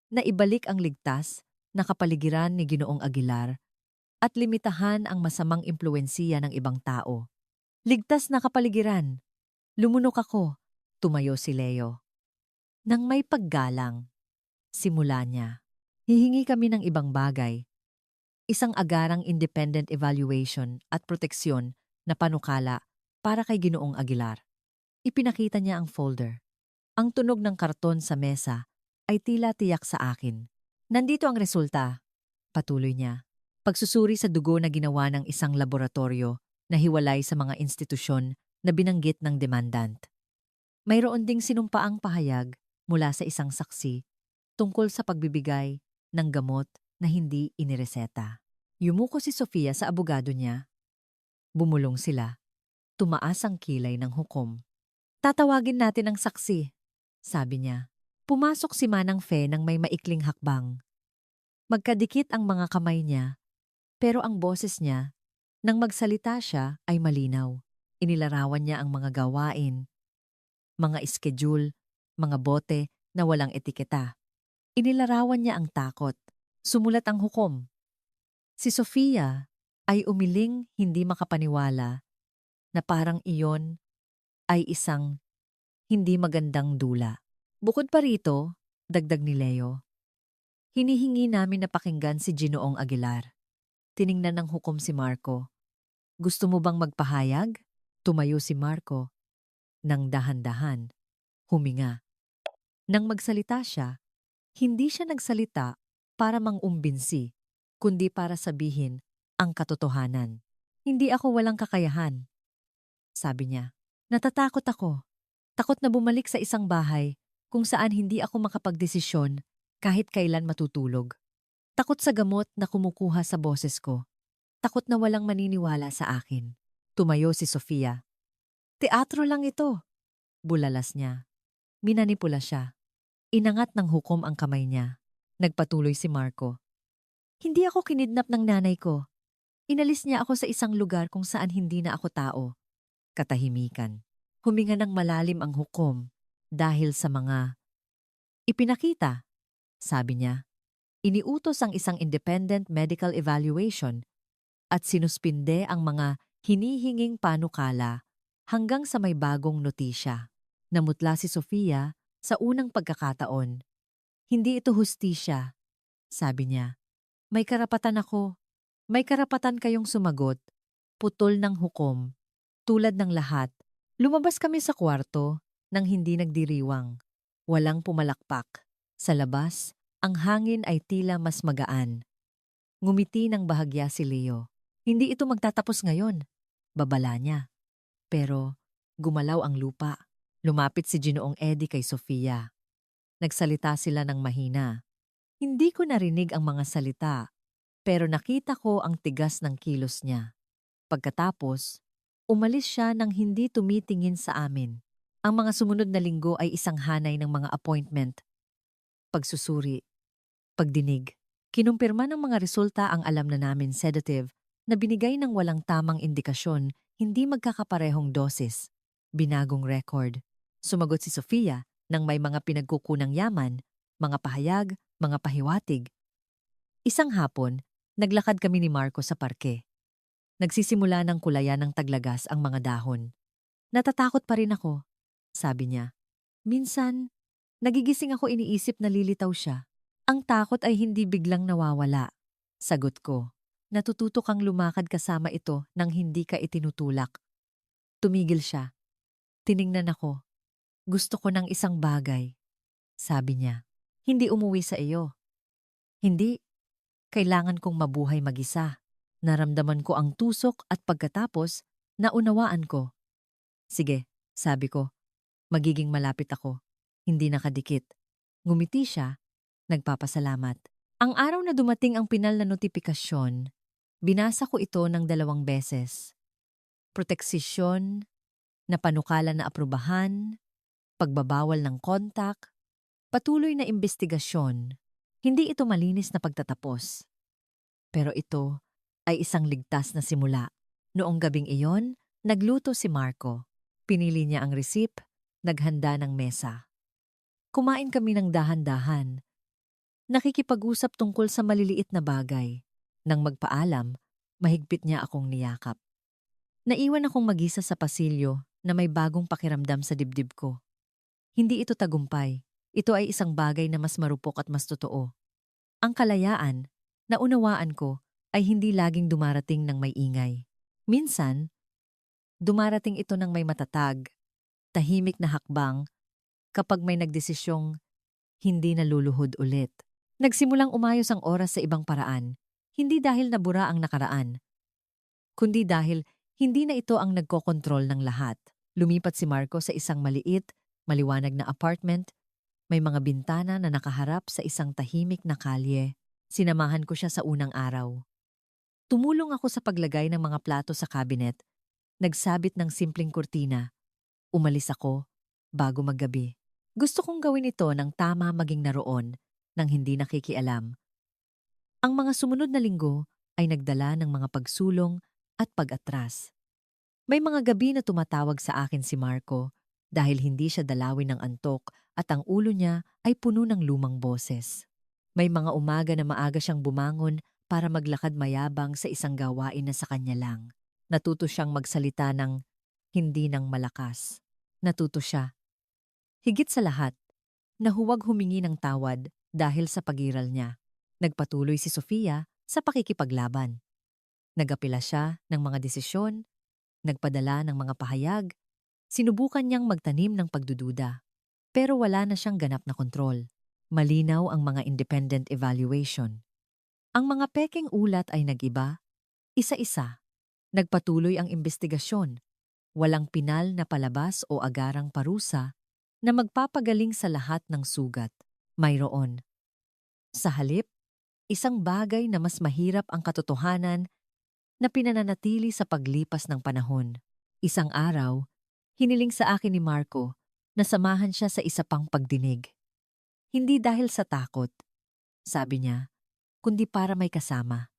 S1: na ibalik ang ligtas na kapaligiran ni Ginoong Aguilar at limitahan ang masamang impluwensiya ng ibang tao. Ligtas na kapaligiran. Lumunok ako. Tumayo si Leo. Nang may paggalang, simula niya. Hihingi kami ng ibang bagay. Isang agarang independent evaluation at proteksyon na panukala para kay Ginoong Aguilar. Ipinakita niya ang folder. Ang tunog ng karton sa mesa ay tila tiyak sa akin. Nandito ang resulta, patuloy niya. Pagsusuri sa dugo na ginawa ng isang laboratorio na hiwalay sa mga institusyon na binanggit ng demandant. Mayroon ding sinumpaang pahayag mula sa isang saksi tungkol sa pagbibigay ng gamot na hindi inireseta. Yumuko si Sofia sa abogado niya. Bumulong sila. Tumaas ang kilay ng hukom. Tatawagin natin ang saksi, sabi niya. Pumasok si Manang Fe ng may maikling hakbang. Magkadikit ang mga kamay niya, pero ang boses niya, nang magsalita siya ay malinaw. Inilarawan niya ang mga gawain, mga schedule, mga bote na walang etiketa. Inilarawan niya ang takot. Sumulat ang hukom. Si Sofia ay umiling hindi makapaniwala na parang iyon ay isang hindi magandang dula. Bukod pa rito, dagdag ni Leo, hinihingi namin na pakinggan si Ginoong Aguilar. Tiningnan ng hukom si Marco. Gusto mo bang magpahayag? Tumayo si Marco. Nang dahan-dahan, huminga. Nang magsalita siya, hindi siya nagsalita para mangumbinsi, kundi para sabihin ang katotohanan. Hindi ako walang kakayahan, sabi niya. Natatakot ako. Takot na bumalik sa isang bahay kung saan hindi ako makapagdesisyon kahit kailan matutulog. Takot sa gamot na kumukuha sa boses ko. Takot na walang maniniwala sa akin. Tumayo si Sofia. Teatro lang ito, bulalas niya. Minanipula siya. Inangat ng hukom ang kamay niya. Nagpatuloy si Marco. Hindi ako kinidnap ng nanay ko. Inalis niya ako sa isang lugar kung saan hindi na ako tao. Katahimikan. Huminga ng malalim ang hukom dahil sa mga ipinakita, sabi niya. Iniutos ang isang independent medical evaluation at sinuspinde ang mga hinihinging panukala hanggang sa may bagong notisya. Namutla si Sofia sa unang pagkakataon. Hindi ito hustisya, sabi niya. May karapatan ako. May karapatan kayong sumagot. Putol ng hukom. Tulad ng lahat, lumabas kami sa kwarto nang hindi nagdiriwang. Walang pumalakpak. Sa labas, ang hangin ay tila mas magaan. Ngumiti ng bahagya si Leo. Hindi ito magtatapos ngayon, babala niya. Pero gumalaw ang lupa. Lumapit si Ginoong Eddie kay Sofia. Nagsalita sila ng mahina. Hindi ko narinig ang mga salita, pero nakita ko ang tigas ng kilos niya. Pagkatapos, umalis siya nang hindi tumitingin sa amin. Ang mga sumunod na linggo ay isang hanay ng mga appointment, pagsusuri, pagdinig. Kinumpirma ng mga resulta ang alam na namin sedative na binigay ng walang tamang indikasyon, hindi magkakaparehong dosis. Binagong record. Sumagot si Sofia nang may mga pinagkukunang yaman, mga pahayag, mga pahiwatig. Isang hapon, naglakad kami ni Marco sa parke. Nagsisimula ng kulayan ng taglagas ang mga dahon. Natatakot pa rin ako, sabi niya. Minsan, nagigising ako iniisip na lilitaw siya. Ang takot ay hindi biglang nawawala. Sagot ko, natututo kang lumakad kasama ito nang hindi ka itinutulak. Tumigil siya. Tiningnan ako. Gusto ko ng isang bagay. Sabi niya, hindi umuwi sa iyo. Hindi. Kailangan kong mabuhay mag-isa. Naramdaman ko ang tusok at pagkatapos, naunawaan ko. Sige, sabi ko, magiging malapit ako. Hindi nakadikit. Ngumiti siya, nagpapasalamat. Ang araw na dumating ang pinal na notifikasyon, binasa ko ito ng 2 beses. Proteksisyon, napanukala na aprubahan, pagbabawal ng kontak, patuloy na imbestigasyon. Hindi ito malinis na pagtatapos. Pero ito ay isang ligtas na simula. Noong gabing iyon, nagluto si Marco. Pinili niya ang resip, naghanda ng mesa. Kumain kami ng dahan-dahan. Nakikipag-usap tungkol sa maliliit na bagay. Nang magpaalam, mahigpit niya akong niyakap. Naiwan akong mag-isa sa pasilyo na may bagong pakiramdam sa dibdib ko. Hindi ito tagumpay. Ito ay isang bagay na mas marupok at mas totoo. Ang kalayaan, naunawaan ko, ay hindi laging dumarating ng may ingay. Minsan, dumarating ito ng may matatag, tahimik na hakbang, kapag may nagdesisyong hindi naluluhod ulit. Nagsimulang umayos ang oras sa ibang paraan, hindi dahil nabura ang nakaraan, kundi dahil hindi na ito ang nagkokontrol ng lahat. Lumipat si Marco sa isang maliit, maliwanag na apartment, may mga bintana na nakaharap sa isang tahimik na kalye. Sinamahan ko siya sa unang araw. Tumulong ako sa paglagay ng mga plato sa cabinet, nagsabit ng simpleng kurtina. Umalis ako bago maggabi. Gusto kong gawin ito ng tama maging naroon nang hindi nakikialam. Ang mga sumunod na linggo ay nagdala ng mga pagsulong at pag-atras. May mga gabi na tumatawag sa akin si Marco dahil hindi siya dalawin ng antok at ang ulo niya ay puno ng lumang boses. May mga umaga na maaga siyang bumangon para maglakad mayabang sa isang gawain na sa kanya lang. Natuto siyang magsalita ng hindi ng malakas. Natuto siya. Higit sa lahat, na huwag humingi ng tawad dahil sa pagiral niya. Nagpatuloy si Sofia sa pakikipaglaban. Nagapila siya ng mga desisyon, nagpadala ng mga pahayag, sinubukan niyang magtanim ng pagdududa. Pero wala na siyang ganap na kontrol. Malinaw ang mga independent evaluation. Ang mga pekeng ulat ay nag-iba, isa-isa. Nagpatuloy ang imbestigasyon. Walang pinal na palabas o agarang parusa na magpapagaling sa lahat ng sugat. Mayroon. Sa halip, isang bagay na mas mahirap ang katotohanan na pinananatili sa paglipas ng panahon. Isang araw, hiniling sa akin ni Marco na samahan siya sa isa pang pagdinig. Hindi dahil sa takot, sabi niya, kundi para may kasama.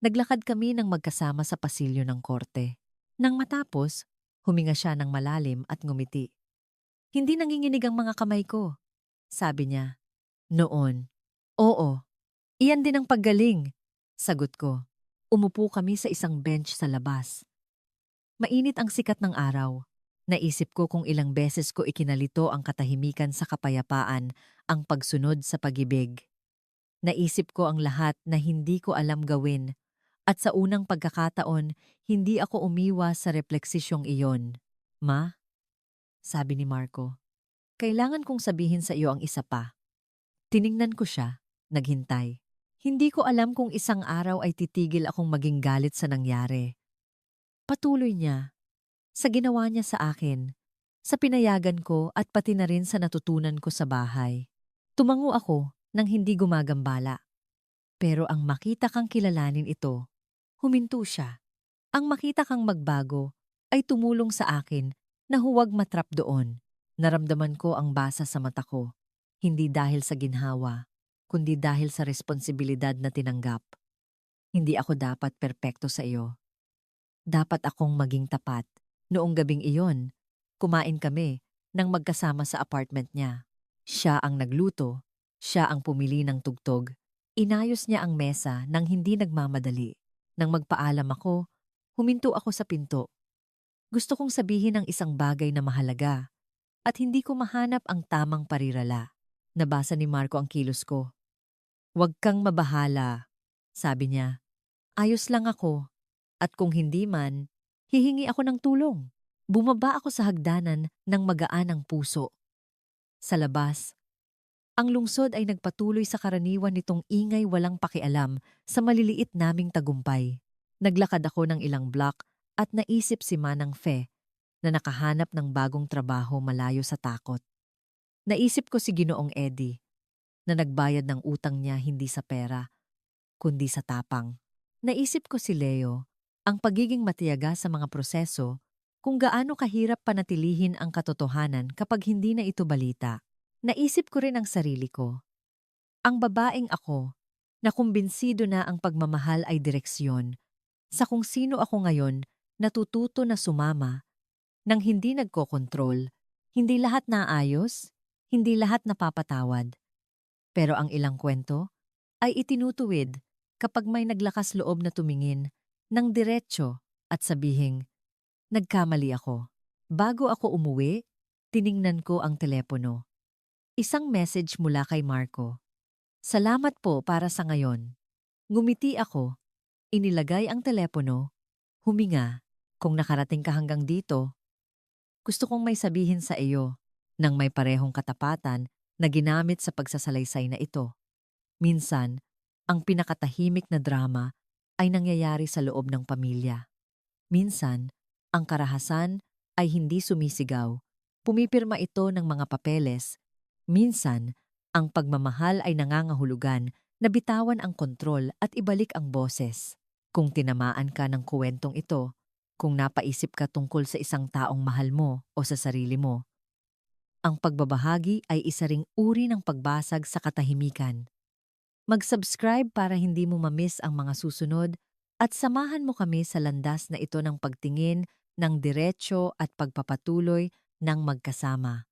S1: Naglakad kami ng magkasama sa pasilyo ng korte. Nang matapos, huminga siya ng malalim at ngumiti. Hindi nanginginig ang mga kamay ko, sabi niya. Noon, oo, iyan din ang paggaling, sagot ko. Umupo kami sa isang bench sa labas. Mainit ang sikat ng araw. Naisip ko kung ilang beses ko ikinalito ang katahimikan sa kapayapaan, ang pagsunod sa pag-ibig. Naisip ko ang lahat na hindi ko alam gawin, at sa unang pagkakataon, hindi ako umiwas sa refleksisyong iyon. Ma, sabi ni Marco, kailangan kong sabihin sa iyo ang isa pa. Tiningnan ko siya, naghintay. Hindi ko alam kung isang araw ay titigil akong maging galit sa nangyari. Patuloy niya, sa ginawa niya sa akin, sa pinayagan ko at pati na rin sa natutunan ko sa bahay. Tumango ako nang hindi gumagambala. Pero ang makita kang kilalanin ito, huminto siya. Ang makita kang magbago ay tumulong sa akin na huwag matrap doon. Naramdaman ko ang basa sa mata ko, hindi dahil sa ginhawa, kundi dahil sa responsibilidad na tinanggap. Hindi ako dapat perpekto sa iyo. Dapat akong maging tapat. Noong gabing iyon, Kumain kami nang magkasama sa apartment niya. Siya ang nagluto, siya ang pumili ng tugtog. Inayos niya ang mesa nang hindi nagmamadali. Nang magpaalam ako, huminto ako sa pinto. Gusto kong sabihin ang isang bagay na mahalaga at hindi ko mahanap ang tamang parirala. Nabasa ni Marco ang kilos ko. "Huwag kang mabahala," sabi niya. "Ayos lang ako at kung hindi man, hihingi ako ng tulong." Bumaba ako sa hagdanan ng magaan ang puso. Sa labas, ang lungsod ay nagpatuloy sa karaniwan nitong ingay walang pakialam sa maliliit naming tagumpay. Naglakad ako ng ilang block at naisip si Manang Fe na nakahanap ng bagong trabaho malayo sa takot. Naisip ko si Ginoong Eddie na nagbayad ng utang niya hindi sa pera, kundi sa tapang. Naisip ko si Leo, ang pagiging matiyaga sa mga proseso, kung gaano kahirap panatilihin ang katotohanan kapag hindi na ito balita. Naisip ko rin ang sarili ko. Ang babaeng ako, na kumbinsido na ang pagmamahal ay direksyon, sa kung sino ako ngayon, natututo na sumama, nang hindi nagkokontrol, hindi lahat naayos, hindi lahat napapatawad. Pero ang ilang kwento ay itinutuwid kapag may naglakas loob na tumingin ng diretsyo at sabihing, nagkamali ako. Bago ako umuwi, tiningnan ko ang telepono. Isang message mula kay Marco. "Salamat po para sa ngayon." Ngumiti ako, inilagay ang telepono, huminga. "Kung nakarating ka hanggang dito, gusto kong may sabihin sa iyo nang may parehong katapatan na ginamit sa pagsasalaysay na ito. Minsan, ang pinakatahimik na drama ay nangyayari sa loob ng pamilya. Minsan, ang karahasan ay hindi sumisigaw. Pumipirma ito ng mga papeles. Minsan, ang pagmamahal ay nangangahulugan na bitawan ang kontrol at ibalik ang boses. Kung tinamaan ka ng kuwentong ito, kung napaisip ka tungkol sa isang taong mahal mo o sa sarili mo, ang pagbabahagi ay isa ring uri ng pagbasag sa katahimikan. Mag-subscribe para hindi mo ma-miss ang mga susunod at samahan mo kami sa landas na ito ng pagtingin ng diretsyo at pagpapatuloy ng magkasama.